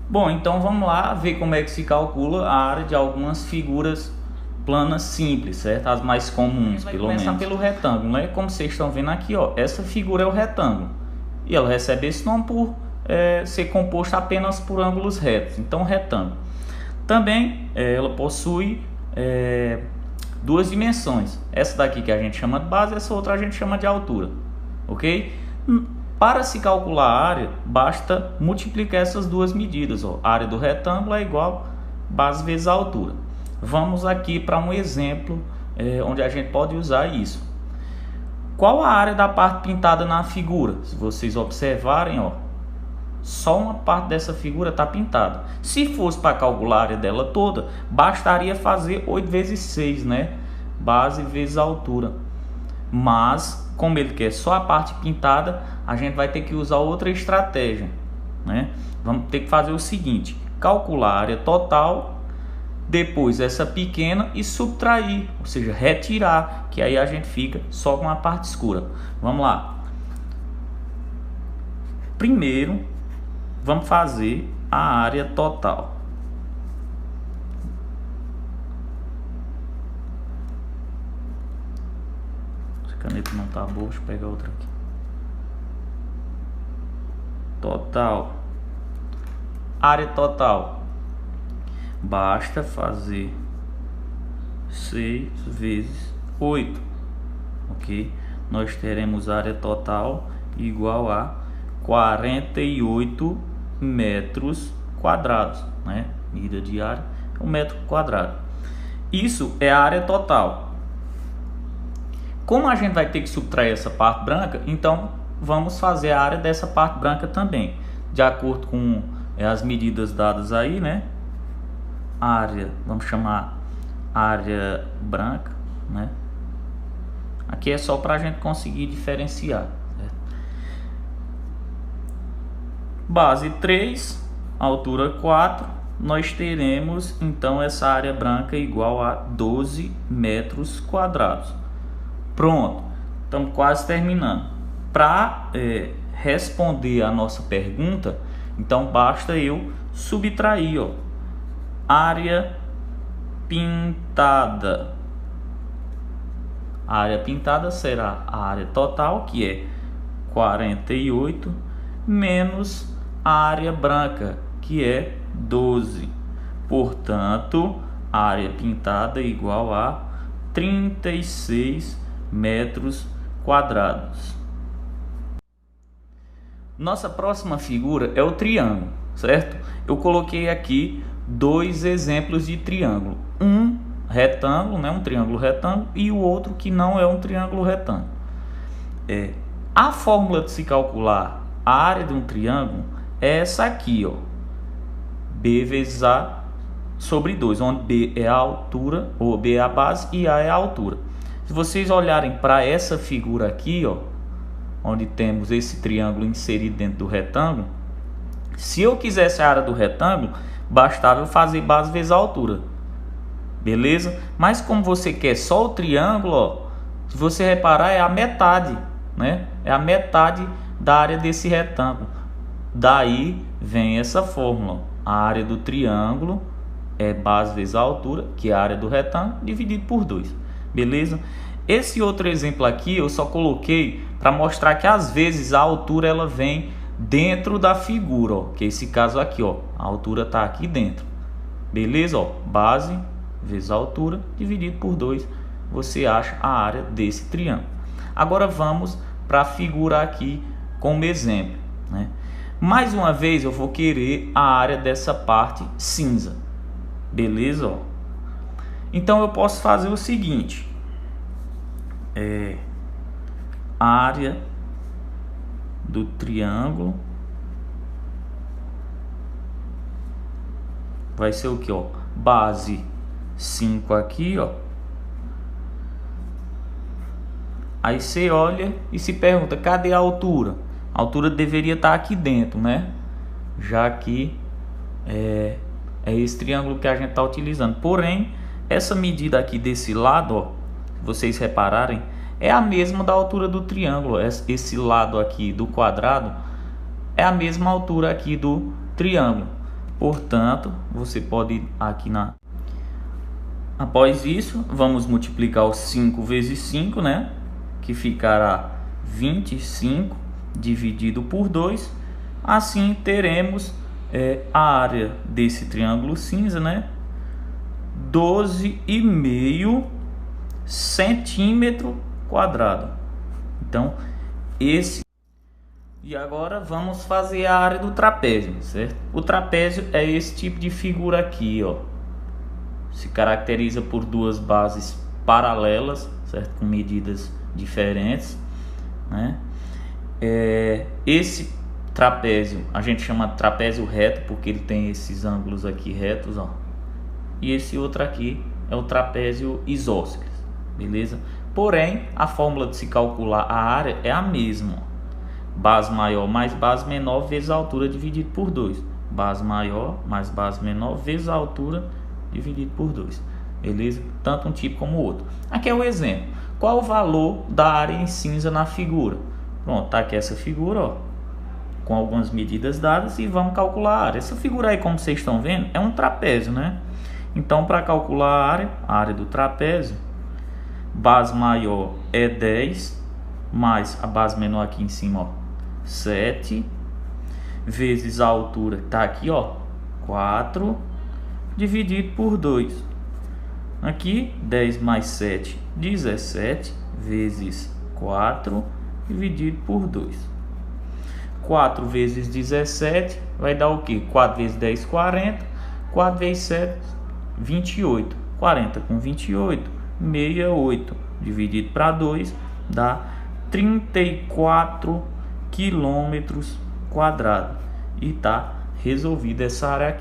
Bom, então vamos lá ver como é que se calcula a área de algumas figuras planas simples, certo? As mais comuns, pelo menos. Começar pelo retângulo, né? Como vocês estão vendo aqui, ó, essa figura é o retângulo. E ela recebe esse nome por ser composta apenas por ângulos retos. Então, retângulo. Também ela possui duas dimensões. Essa daqui que a gente chama de base, essa outra a gente chama de altura. Ok? Para se calcular a área, basta multiplicar essas duas medidas. Ó. A área do retângulo é igual a base vezes a altura. Vamos aqui para um exemplo onde a gente pode usar isso. Qual a área da parte pintada na figura? Se vocês observarem, ó, só uma parte dessa figura está pintada. Se fosse para calcular a área dela toda, bastaria fazer 8 vezes 6, né? Base vezes a altura. Mas, como ele quer só a parte pintada, a gente vai ter que usar outra estratégia, né? Vamos ter que fazer o seguinte: calcular a área total, depois essa pequena e subtrair, ou seja, retirar, que aí a gente fica só com a parte escura. Vamos lá. Primeiro, vamos fazer a área total. A caneta não tá boa, deixa eu pegar outra aqui. Total. Área total. Basta fazer 6 vezes 8. Ok? Nós teremos área total igual a 48 metros quadrados, né? Medida de área é 1 metro quadrado. Isso é a área total. Como a gente vai ter que subtrair essa parte branca, então vamos fazer a área dessa parte branca também, de acordo com as medidas dadas aí, né? Área, vamos chamar área branca, né? Aqui é só para a gente conseguir diferenciar, certo? Base 3, altura 4, nós teremos então essa área branca igual a 12 metros quadrados. Pronto, estamos quase terminando. Para responder a nossa pergunta, então basta eu subtrair, ó, área pintada. A área pintada será a área total, que é 48, menos a área branca, que é 12. Portanto, a área pintada é igual a 36 metros quadrados. Nossa próxima figura é o triângulo, certo? Eu coloquei aqui dois exemplos de triângulo. Um retângulo, né? Um triângulo retângulo, e o outro que não é um triângulo retângulo. A fórmula de se calcular a área de um triângulo é essa aqui, ó. B vezes A sobre 2, onde B é a altura, ou B é a base e A é a altura. Se vocês olharem para essa figura aqui, ó, onde temos esse triângulo inserido dentro do retângulo, se eu quisesse a área do retângulo, bastava eu fazer base vezes a altura. Beleza? Mas como você quer só o triângulo, ó, se você reparar, é a metade, né? É a metade da área desse retângulo. Daí vem essa fórmula, ó. A área do triângulo é base vezes a altura, que é a área do retângulo, dividido por 2. Beleza? Esse outro exemplo aqui eu só coloquei para mostrar que às vezes a altura ela vem dentro da figura, ó, que é esse caso aqui, ó, a altura está aqui dentro. Beleza? Ó, base vezes a altura dividido por 2, você acha a área desse triângulo. Agora vamos para a figura aqui como exemplo, né? Mais uma vez eu vou querer a área dessa parte cinza. Beleza? Ó. Então eu posso fazer o seguinte: a área do triângulo vai ser o que, ó? Base 5 aqui, ó. Aí você olha e se pergunta, cadê a altura? A altura deveria estar aqui dentro, né? Já que é esse triângulo que a gente está utilizando. Porém, essa medida aqui desse lado, ó, se vocês repararem, é a mesma da altura do triângulo. Esse lado aqui do quadrado é a mesma altura aqui do triângulo. Portanto, você pode ir aqui Após isso, vamos multiplicar os 5 vezes 5, né? Que ficará 25 dividido por 2. Assim, teremos a área desse triângulo cinza, né? 12,5 centímetro quadrado. Então, E agora vamos fazer a área do trapézio, certo? O trapézio é esse tipo de figura aqui, ó. Se caracteriza por duas bases paralelas, certo? Com medidas diferentes, né? Esse trapézio a gente chama de trapézio reto porque ele tem esses ângulos aqui retos, ó. E esse outro aqui é o trapézio isósceles, beleza? Porém, a fórmula de se calcular a área é a mesma. Base maior mais base menor vezes a altura dividido por 2. Base maior mais base menor vezes a altura dividido por 2. Beleza? Tanto um tipo como o outro. Aqui é o exemplo. Qual o valor da área em cinza na figura? Pronto, tá aqui essa figura, ó, com algumas medidas dadas, e vamos calcular a área. Essa figura aí, como vocês estão vendo, é um trapézio, né? Então, para calcular a área do trapézio, base maior é 10, mais a base menor aqui em cima, ó, 7, vezes a altura que tá aqui, ó, 4, dividido por 2. Aqui, 10 mais 7, 17, vezes 4, dividido por 2. 4 vezes 17 vai dar o que? 4 vezes 10, 40. 4 vezes 7, 28. 40 com 28, 68. Dividido para 2, dá 34 quilômetros quadrados. E tá resolvida essa área aqui.